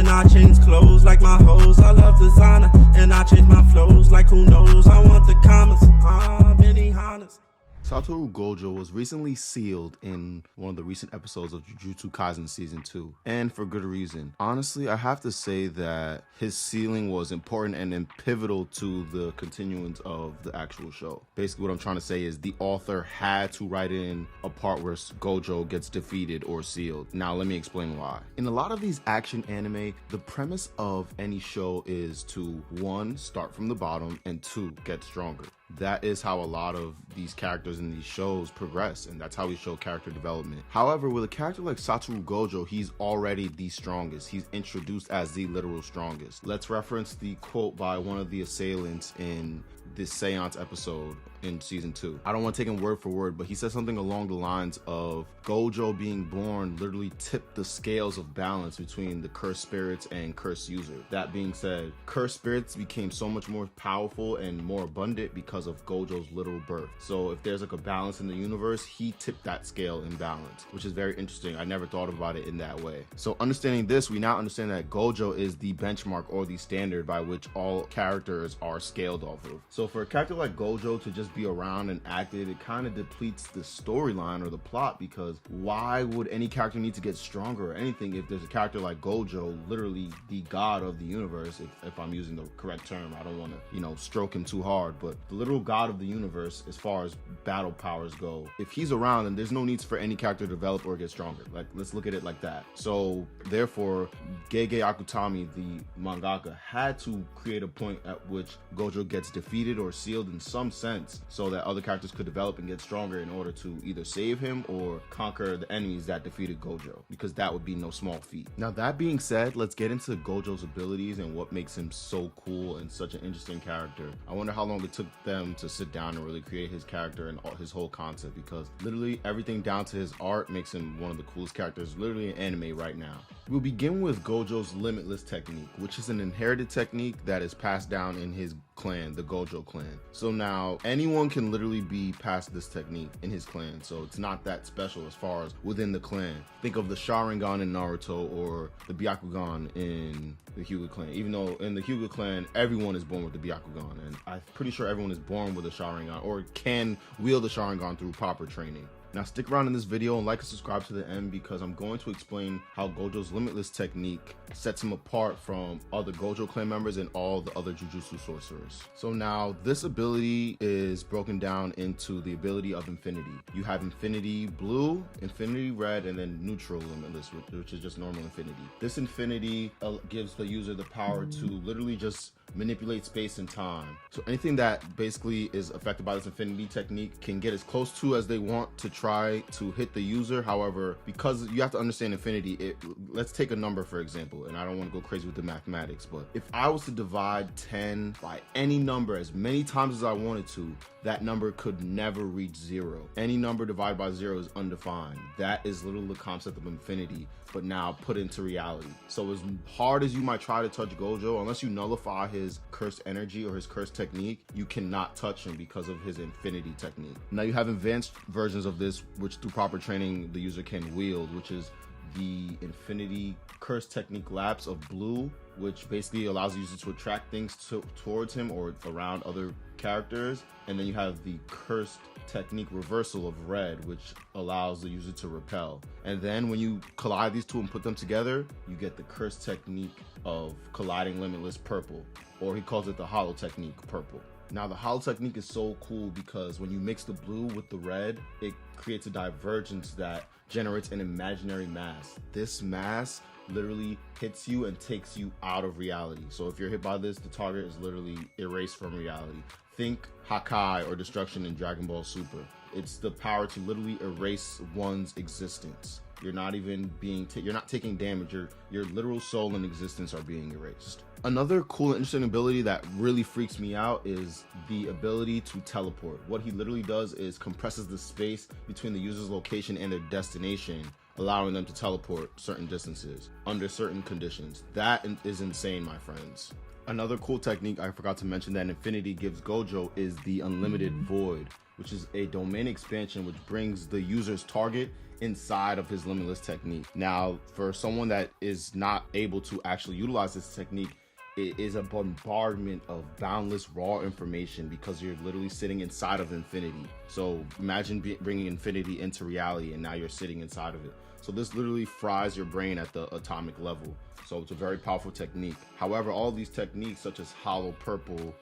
I change clothes like my hoes. I love designer, and I change my flows like who knows. I want the commas, many Hondas. Satoru Gojo was recently sealed in one of the recent episodes of Jujutsu Kaisen Season 2, and for good reason. Honestly, I have to say that his sealing was important and pivotal to the continuance of the actual show. Basically, what I'm trying to say is the author had to write in a part where Gojo gets defeated or sealed. Now, let me explain why. In a lot of these action anime, the premise of any show is to, 1, start from the bottom, and 2, get stronger. That is how a lot of these characters in these shows progress, and that's how we show character development. However, with a character like Satoru Gojo, he's already the strongest. He's introduced as the literal strongest. Let's reference the quote by one of the assailants in this seance episode in season 2. I don't want to take him word for word, but he said something along the lines of Gojo being born literally tipped the scales of balance between the cursed spirits and cursed user. That being said, cursed spirits became so much more powerful and more abundant because of Gojo's literal birth. So if there's like a balance in the universe, he tipped that scale in balance, which is very interesting. I never thought about it in that way. So understanding this, we now understand that Gojo is the benchmark or the standard by which all characters are scaled off of. So for a character like Gojo to just be around and active, it kind of depletes the storyline or the plot, because why would any character need to get stronger or anything if there's a character like Gojo, literally the god of the universe, if I'm using the correct term. I don't want to, stroke him too hard, but the literal god of the universe as far as battle powers go. If he's around, then there's no need for any character to develop or get stronger. Like, let's look at it like that. So therefore, Gege Akutami, the mangaka, had to create a point at which Gojo gets defeated or sealed in some sense, so that other characters could develop and get stronger in order to either save him or conquer the enemies that defeated Gojo, because that would be no small feat. Now, that being said, let's get into Gojo's abilities and what makes him so cool and such an interesting character. I wonder how long it took them to sit down and really create his character and his whole concept, because literally everything down to his art makes him one of the coolest characters literally in anime right now. We'll begin with Gojo's limitless technique, which is an inherited technique that is passed down in his clan, the Gojo clan. So now anyone can literally be past this technique in his clan, so it's not that special as far as within the clan. Think of the Sharingan in Naruto or the Byakugan in the Hyuga clan. Even though in the Hyuga clan everyone is born with the Byakugan, and I'm pretty sure everyone is born with a Sharingan or can wield the Sharingan through proper training. Now stick around in this video and like and subscribe to the end, because I'm going to explain how Gojo's limitless technique sets him apart from other Gojo clan members and all the other Jujutsu sorcerers. So now this ability is broken down into the ability of Infinity. You have Infinity Blue, Infinity Red, and then Neutral Limitless, which is just normal Infinity. This Infinity gives the user the power to literally just manipulate space and time. So anything that basically is affected by this Infinity technique can get as close to as they want to try to hit the user. However, because you have to understand Infinity, let's take a number for example, and I don't want to go crazy with the mathematics, but if I was to divide 10 by any number as many times as I wanted to, that number could never reach 0. Any number divided by 0 is undefined. That is literally the concept of Infinity, but now put into reality. So as hard as you might try to touch Gojo, unless you nullify his cursed energy or his cursed technique, you cannot touch him because of his Infinity technique. Now you have advanced versions of this, which through proper training the user can wield, which is the Infinity Curse Technique Lapse of Blue, which basically allows the user to attract things towards him or around other characters. And then you have the Cursed Technique Reversal of Red, which allows the user to repel. And then when you collide these two and put them together, you get the Cursed Technique of Colliding Limitless Purple, or he calls it the Hollow Technique Purple. Now the Hollow Technique is so cool because when you mix the blue with the red, it creates a divergence that generates an imaginary mass. This mass literally hits you and takes you out of reality. So if you're hit by this, the target is literally erased from reality. Think Hakai or Destruction in Dragon Ball Super. It's the power to literally erase one's existence. You're not even you're not taking damage. Your literal soul and existence are being erased. Another cool and interesting ability that really freaks me out is the ability to teleport. What he literally does is compresses the space between the user's location and their destination, allowing them to teleport certain distances under certain conditions. That is insane, my friends. Another cool technique I forgot to mention that Infinity gives Gojo is the Unlimited Void, which is a domain expansion which brings the user's target inside of his limitless technique. Now, for someone that is not able to actually utilize this technique, it is a bombardment of boundless raw information because you're literally sitting inside of infinity. So imagine bringing infinity into reality, and now you're sitting inside of it. So this literally fries your brain at the atomic level. So it's a very powerful technique. However, all these techniques such as Hollow Purple,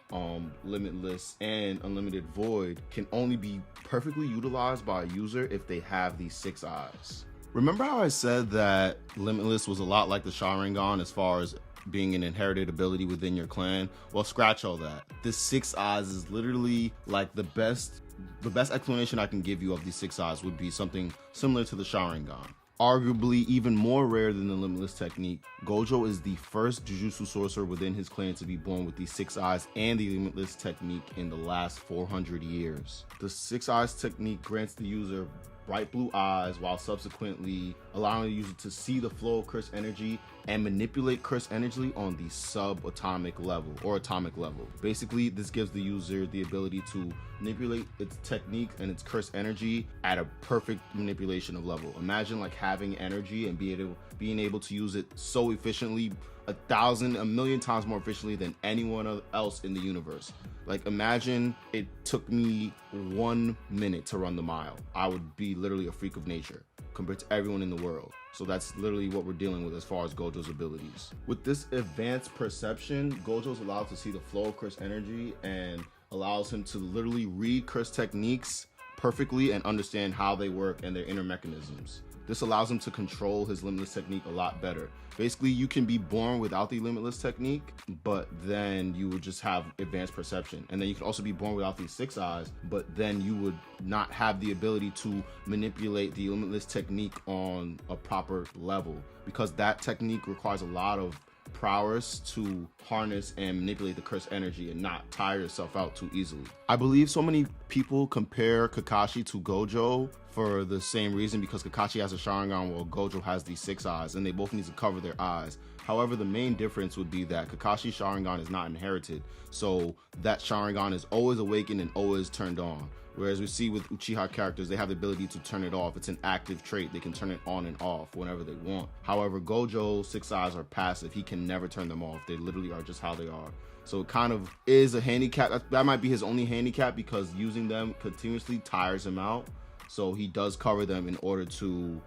Limitless, and Unlimited Void can only be perfectly utilized by a user if they have these 6 eyes. Remember how I said that Limitless was a lot like the Sharingan as far as being an inherited ability within your clan? Well, scratch all that. This 6 eyes is literally like the best explanation I can give you of these 6 eyes would be something similar to the Sharingan. Arguably even more rare than the Limitless technique, Gojo is the first Jujutsu sorcerer within his clan to be born with these 6 eyes and the Limitless technique in the last 400 years. The 6 eyes technique grants the user bright blue eyes while subsequently allowing the user to see the flow of curse energy and manipulate curse energy on the subatomic level or atomic level. Basically, this gives the user the ability to manipulate its technique and its curse energy at a perfect manipulation of level. Imagine like having energy and being able to use it so efficiently, 1,000, 1,000,000 times more efficiently than anyone else in the universe. Like imagine it took me 1 minute to run the mile. I would be literally a freak of nature compared to everyone in the world. So that's literally what we're dealing with as far as Gojo's abilities. With this advanced perception, Gojo's allowed to see the flow of curse energy and allows him to literally read curse techniques perfectly and understand how they work and their inner mechanisms. This allows him to control his Limitless technique a lot better. Basically, you can be born without the Limitless technique, but then you would just have advanced perception. And then you can also be born without these 6 eyes, but then you would not have the ability to manipulate the Limitless technique on a proper level, because that technique requires a lot of prowess to harness and manipulate the curse energy and not tire yourself out too easily. I believe so many people compare Kakashi to Gojo for the same reason, because Kakashi has a Sharingan while Gojo has these 6 eyes and they both need to cover their eyes. However, the main difference would be that Kakashi's Sharingan is not inherited, so that Sharingan is always awakened and always turned on. Whereas we see with Uchiha characters, they have the ability to turn it off. It's an active trait. They can turn it on and off whenever they want. However, Gojo's 6 eyes are passive. He can never turn them off. They literally are just how they are. So it kind of is a handicap. That might be his only handicap, because using them continuously tires him out. So he does cover them in order to,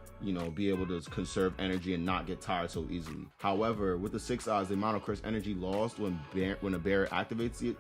be able to conserve energy and not get tired so easily. However, with the 6 eyes, the amount of curse energy lost when a bear activates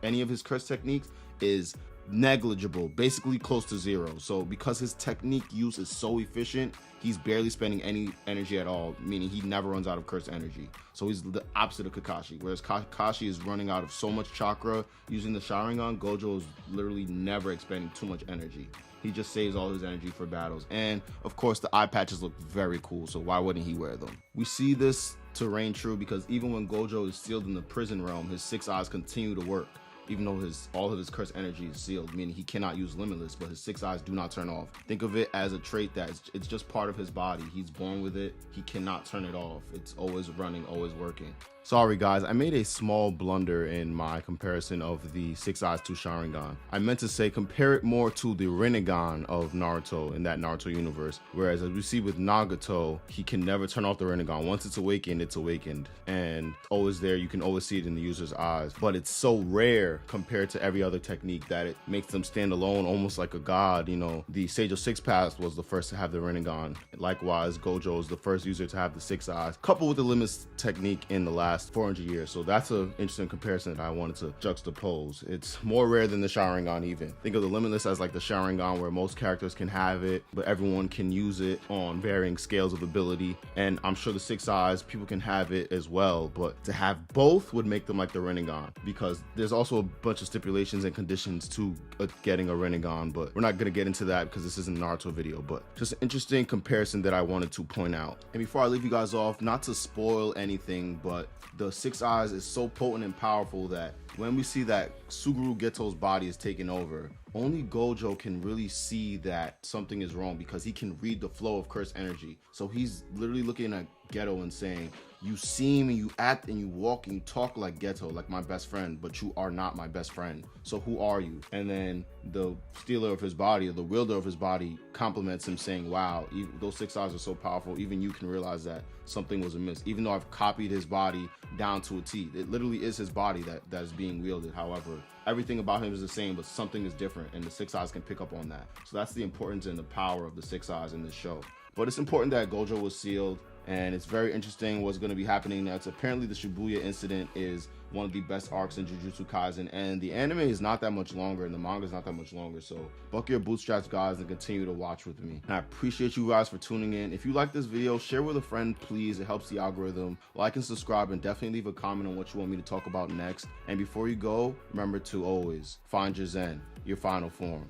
any of his curse techniques is negligible, basically close to 0. So because his technique use is so efficient, he's barely spending any energy at all, meaning he never runs out of curse energy. So he's the opposite of Kakashi. Whereas Kakashi is running out of so much chakra using the Sharingan, Gojo is literally never expending too much energy. He just saves all his energy for battles. And of course, the eye patches look very cool, so why wouldn't he wear them? We see this to reign true because even when Gojo is sealed in the prison realm, his 6 eyes continue to work, even though all of his curse energy is sealed, meaning he cannot use Limitless, but his 6 eyes do not turn off. Think of it as a trait that it's just part of his body. He's born with it. He cannot turn it off. It's always running, always working. Sorry guys, I made a small blunder in my comparison of the 6 eyes to Sharingan. I meant to say compare it more to the Rinnegan of Naruto in that Naruto universe. Whereas as we see with Nagato, he can never turn off the Rinnegan. Once it's awakened and always there. You can always see it in the user's eyes. But it's so rare compared to every other technique that it makes them stand alone almost like a god. The Sage of Six Paths was the first to have the Rinnegan. Likewise, Gojo is the first user to have the 6 eyes, coupled with the Limitless technique in the last 400 years. So that's an interesting comparison that I wanted to juxtapose. It's more rare than the Sharingan even. Think of the Limitless as like the Sharingan, where most characters can have it, but everyone can use it on varying scales of ability. And I'm sure the 6 eyes, people can have it as well, but to have both would make them like the Rinnegan, because there's also a bunch of stipulations and conditions to getting a Rinnegan, but we're not going to get into that because this isn't a Naruto video. But just an interesting comparison that I wanted to point out. And before I leave you guys off, not to spoil anything, but the 6 eyes is so potent and powerful that when we see that Suguru Geto's body is taken over, only Gojo can really see that something is wrong because he can read the flow of cursed energy. So he's literally looking at Geto and saying, you seem and you act and you walk and you talk like Geto, like my best friend, but you are not my best friend. So who are you? And then the stealer of his body, or the wielder of his body, compliments him saying, wow, those 6 eyes are so powerful, even you can realize that something was amiss. Even though I've copied his body down to a T, it literally is his body that is being wielded. However, everything about him is the same, but something is different, and the 6 eyes can pick up on that. So that's the importance and the power of the 6 eyes in this show. But it's important that Gojo was sealed, and it's very interesting what's going to be happening next. Apparently the Shibuya incident is one of the best arcs in Jujutsu Kaisen, and the anime is not that much longer and the manga is not that much longer, so buckle your bootstraps, guys, and continue to watch with me. And I appreciate you guys for tuning in. If you like this video, share with a friend, please. It helps the algorithm. Like and subscribe, and definitely leave a comment on what you want me to talk about next. And before you go, remember to always find your zen, your final form.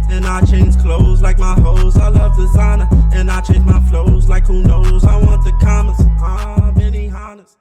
And I change clothes like my hoes. I love designer, and I change my flows like who knows. I want the commas, many Hondas.